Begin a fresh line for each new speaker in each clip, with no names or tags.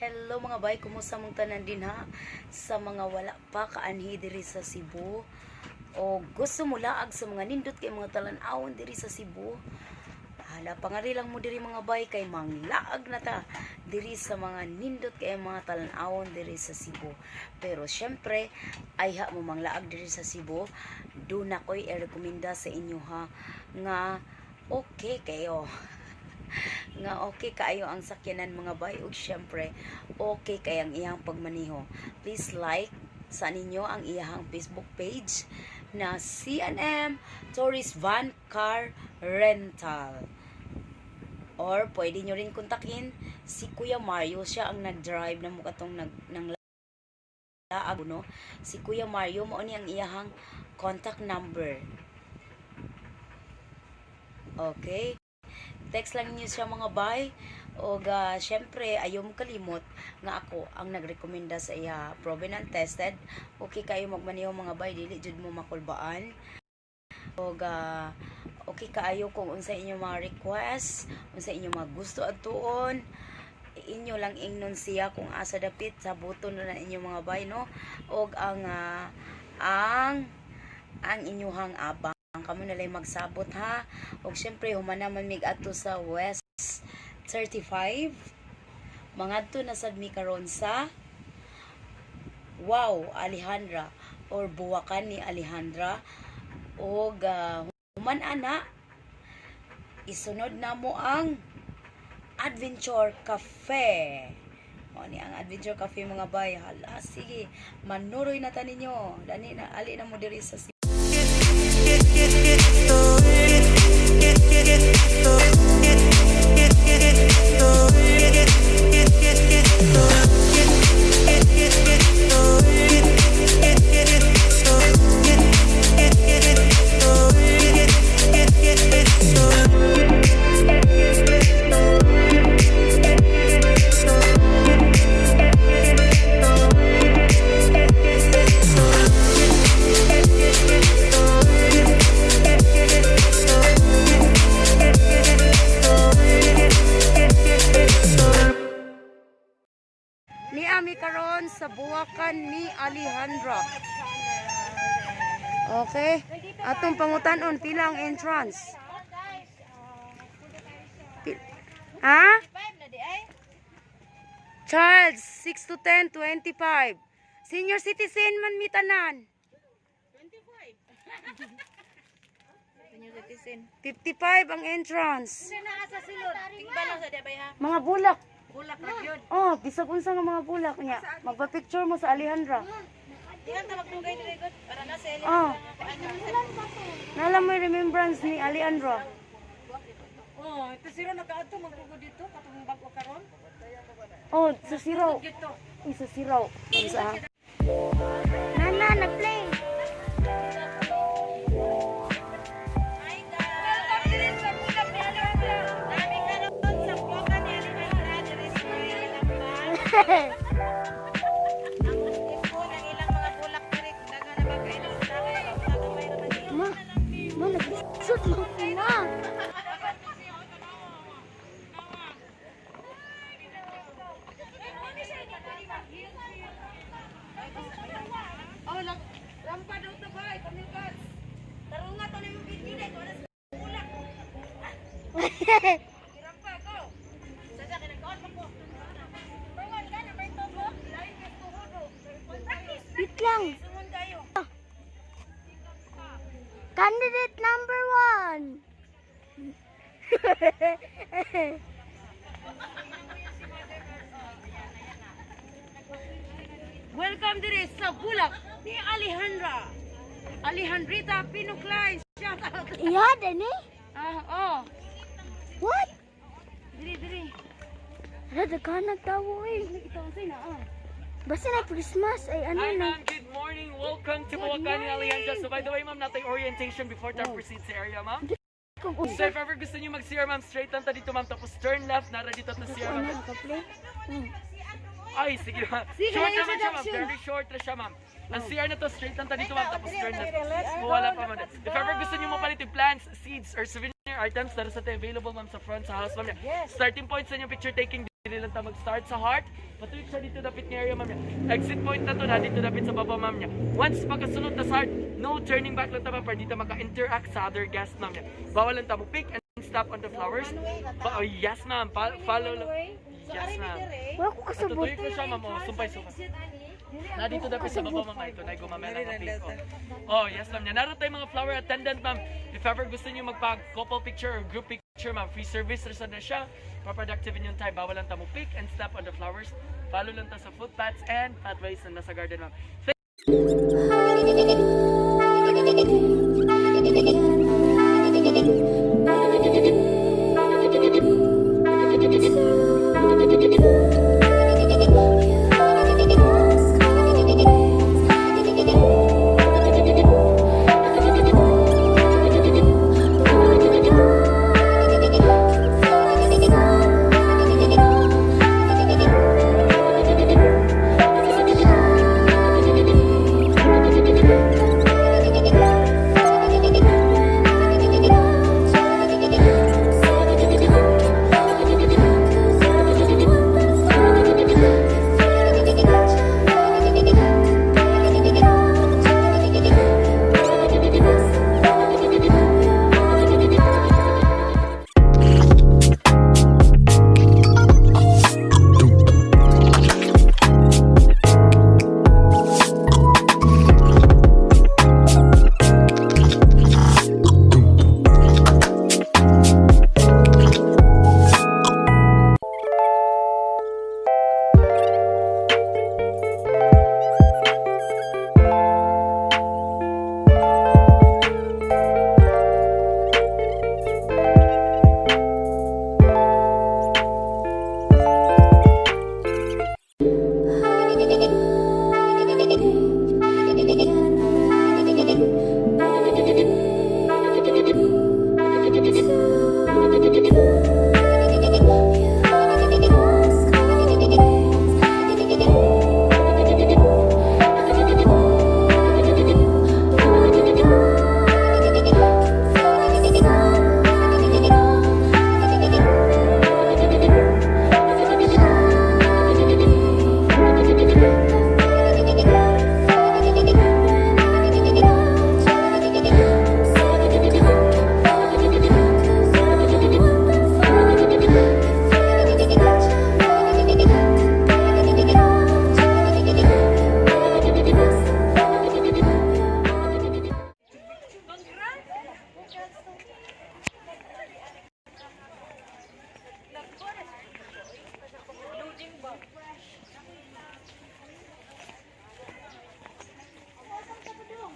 Hello mga bay, kumusta mong tanan din ha? Sa mga wala pa kaanhi diri sa Cebu o gusto mo laag sa mga nindot kay mga talan-awon diri sa Cebu. Hala, pangari lang mo diri mga bay kay manglaag na ta diri sa mga nindot kay mga talan-awon diri sa Cebu. Pero syempre ay ha mo manglaag diri sa Cebu, do na koy i-rekomenda sa inyo ha nga okay kayo. Nga okay kaayo ang sakyanan mga bay ug syempre okay kay ang iyang pagmaniho. Please like sa ninyo ang iyang Facebook page na C&M Tourist Van Car Rental, or pwede nyo rin kontakin si Kuya Mario. Siya ang nag-drive na mukatong ng laag, no? Si Kuya Mario mo ni ang iyang contact number. Okay, text lang niyo siya mga bay. O syempre ayaw mo kalimot nga ako ang nagrekomenda sa iya, proven and tested. Okay kayo magmaniho mga bay, dili jud mo makulbaan. O okay kaayo kung unsa inyo mga request, unsa inyo mga gusto adtuon, inyo lang ingnon siya kung asa dapit sa buton na inyo mga bay, no? Og ang inyuhang abang kamo nalay magsabot ha. Og syempre humana man mig adto sa West 35 mangadto na sad mi karon sa Alejandra or Buwakan ni Alejandra. Og human ana isunod na mo ang Adventure Cafe. O ni ang Adventure Cafe mga bay. Hala, sige, manuroy na ta ninyo. Dani na ali na mo diri sa ni ami karon sa Buwakan ni Alejandra. Okay, atong pangutanon pila ang entrance? Ha? Child 6 to 10, 25. Senior citizen man mi tanan.
25. Senior citizen.
55 ang entrance.
Tingbalang sa debay ha.
Mga bulak.
Bulak ra gyud.
Oh, bisag unsa nga mga bulak niya. Magpa-picture mo sa Alejandra.
Tingnan ta magdugay dire gud para na sa ili.
Oh. Nala mo yung remembrance ni Alejandra.
Oh, ito sira nakaadto magpugod dito katong bago karon.
Oh, sa siraw. Uy, sa siraw. Isa. Nana, nag-play.
Hi guys. Welcome dire sa Bulak ni Alejandra. Nami karon sa Buwakan ni Alejandra dire sa Lamban. Ang ilang mga bulak dire daga na ba kay ilang daga gamay naman dito.
Ma, nag-shoot mo na.
Oh, lampa daw to bay, pamikas. Tarunga to yung video dito na sa bulak. Rampa ko. Sada kinakaon pa ko. Pawal ka na may togo, lain ka tuhudo.
Wait lang.
Sunod kayo.
Candidate number 1.
Welcome dire sa Bulak ni Alejandra. Alejandrita Pinuklay. Shout out.
Iya, Dani?
Oh.
What?
Diri.
Rada ka nagtawo eh. Basta na Christmas ay ano
Hi
na.
ma'am, good morning. Welcome to Buwakan ni Alejandra. So by the way ma'am, natin orientation before tayo proceed sa area ma'am. So if ever gusto niyo mag-CR ma'am, straight lang ta dito ma'am. Tapos turn left, nara dito na CR ma'am. Ay, sige ma'am. Short naman siya ma'am, very short na siya ma'am. Ang CR na to, straight lang ta dito ma'am. Tapos turn left. Wala pa ma'am. If ever gusto niyo mapalit yung plants, seeds, or souvenir items, nara sa tayo available ma'am sa front sa house ma'am. Starting point sa inyong picture taking Dili lang ta mag-start sa heart. Patuloy siya dito dapit nga area, ma'am niya. Exit point na to, na dito dapit sa baba, ma'am niya. Once pagkasunod na sa heart, no turning back lang ta, ma'am, para dito maka-interact sa other guests, ma'am niya. Bawal lang ta mo pick and stop on the flowers. Oh, yes, ma'am. Follow lang. Yes, ma'am.
Wala ko kasabot.
Tutuloy ko siya, ma'am. Oh, sumpay. Na dito dapit sa baba, ma'am. Ito na gumamela ng pick. Oh, yes, ma'am. Naroon tayo mga flower attendant, ma'am. If ever gusto niyo magpa-couple picture or group picture, ma'am, free service rin na siya. Productive in yung time. Bawal lang ta mo pick and step on the flowers. Follow lang ta sa footpaths and pathways na nasa garden, ma'am.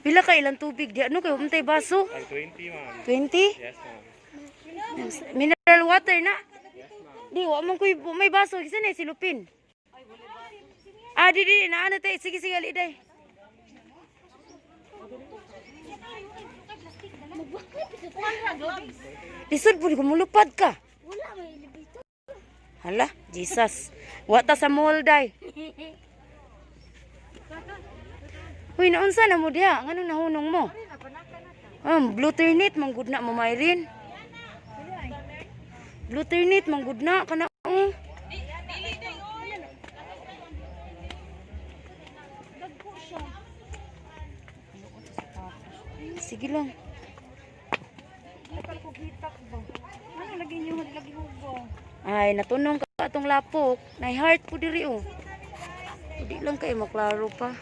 Pila ka ilang tubig di ano kayo untay baso?
20, ma'am.
20?
Yes, ma'am.
Mineral water na.
Yes, ma'am.
Di wa man koy may baso kasi na silupin. Ah, di na ano tay sige ali day. Lisod po ko mulupad ka.
Wala may elevator.
Hala, Jesus. Wata sa mall day. Uy, naunsa na mo diha? Ngano nahunong mo? Blue ternit manggud na mo mayrin. Blue ternit manggud na kana. Sige lang.
Ano lagi niyo lagi hubo?
Ay, natunong ka atong lapok. Nay heart po diri oh. Hindi lang kayo maklaro pa.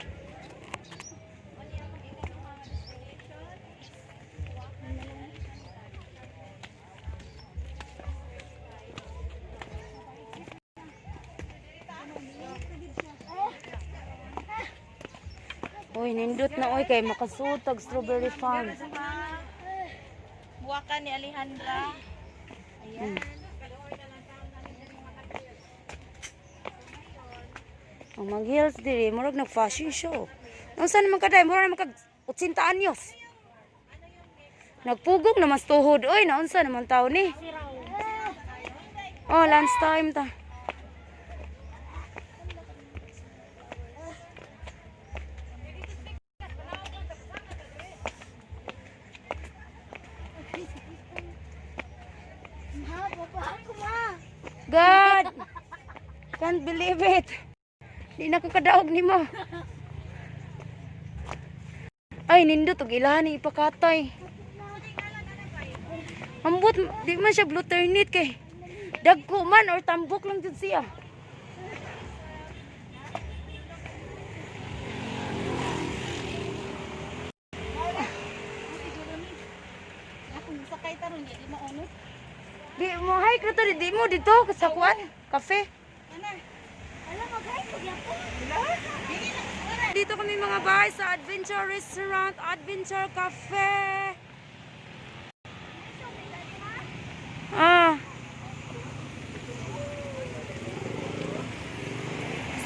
Uy, nindot na oy kay makasutag strawberry farm.
Buwakan ni Alejandra. Ayan.
Ang mag-heels diri, murag nag-fashion show. Unsa naman kaday, murag naman kag 80 anyos. Nagpugong na mas tuhod. Oy, naunsa naman taon ni? Oh, lunch time ta. God! believe it. Di na ko kadaog ni mo. Ay, nindot og ilani ipakatay. Ambot, di man siya blue ternit kay dagko man or tambok lang jud siya.
Sakay taron di mo ono.
Di mo hike na to, di mo dito sa kuan, cafe.
Ana. Ala magay ko yapo.
Dito kami mga bahay sa Adventure Restaurant, Adventure Cafe. Ah.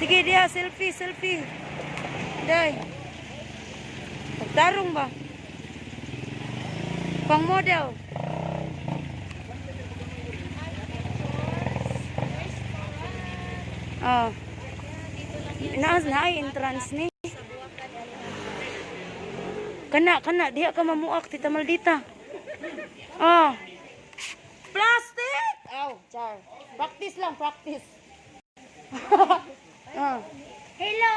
Sige dia, selfie, selfie. Day. Pagtarong ba? Pang model. Ah. Na entrance ni. Kana diha ka mamuak tita Maldita. Ah. Plastic. Aw, char. Practice lang, practice. Ah.
Hello.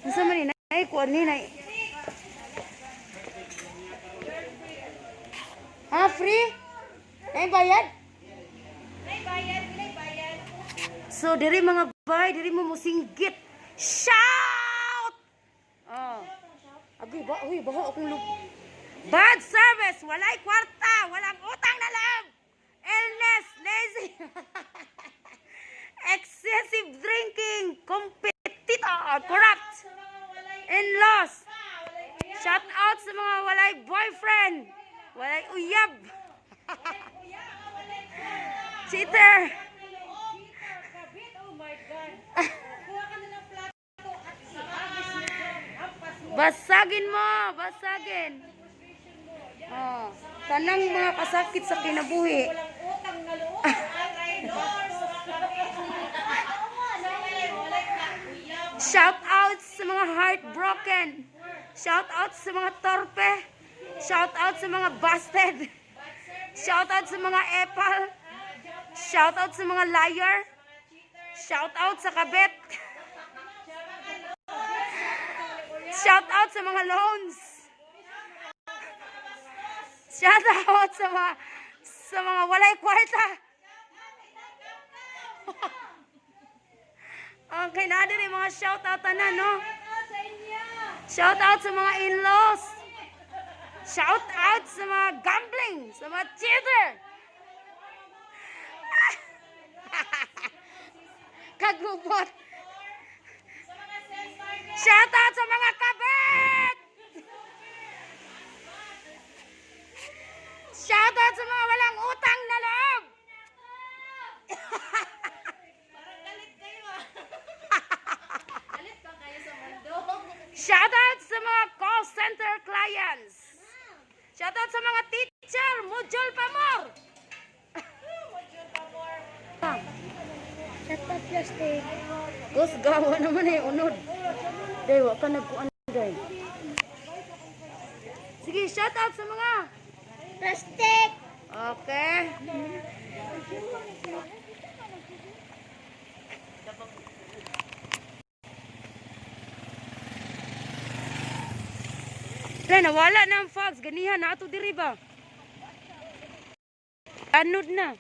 Unsa man ni nay kuan ni nay? Ha, free? Nay bayad?
Nay bayad.
So diri mga bay, diri mo musinggit. Shout! Oh. Agoy ba, uy, baho akong lug. Bad service, walay kwarta, walang utang na loob. Illness, lazy. Excessive drinking, competitor, corrupt. In-laws. Shout out sa mga walay boyfriend. Walay uyab. Cheater.
Oh my God. Kuha ka na ng plato at
Basagin mo, basagin. Oh, tanang mga kasakit sa kinabuhi.
walang utang na loob. Traidor sa mga
Shout out sa mga heartbroken. Shout out sa mga torpe. Shout out sa mga busted. Shout out sa mga epal. Shout out sa mga liar. Shout out sa kabet. Shout out sa mga loans. Shout out sa mga walay kwarta. Okay, na din mga shout out na, no? Shout out sa mga in-laws. Shout out sa mga gambling, sa mga cheater. Kagubot. Shout out sa mga kabet. Shout out sa mga walang utang na loob. Shout out sa mga call center clients. Shout out sa mga teacher, module pa more.
Shut up, plastic.
Gus, gawa naman eh, unod. Day, wak ka nagkuhan, day. Sige, shout out sa mga.
Plastic.
Okay. Wala, nawala na ang fogs. Ganihan na ito diri ba? Anod na.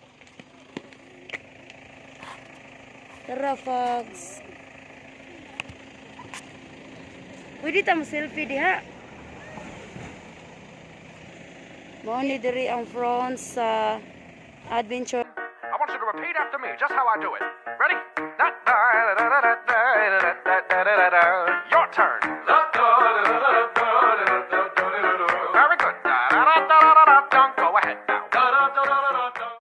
Tara, fogs. Pwede ta mo selfie diha. Mo ni diri ang front sa adventure.
I want you to repeat after me, just how I do it. Ready? Your turn.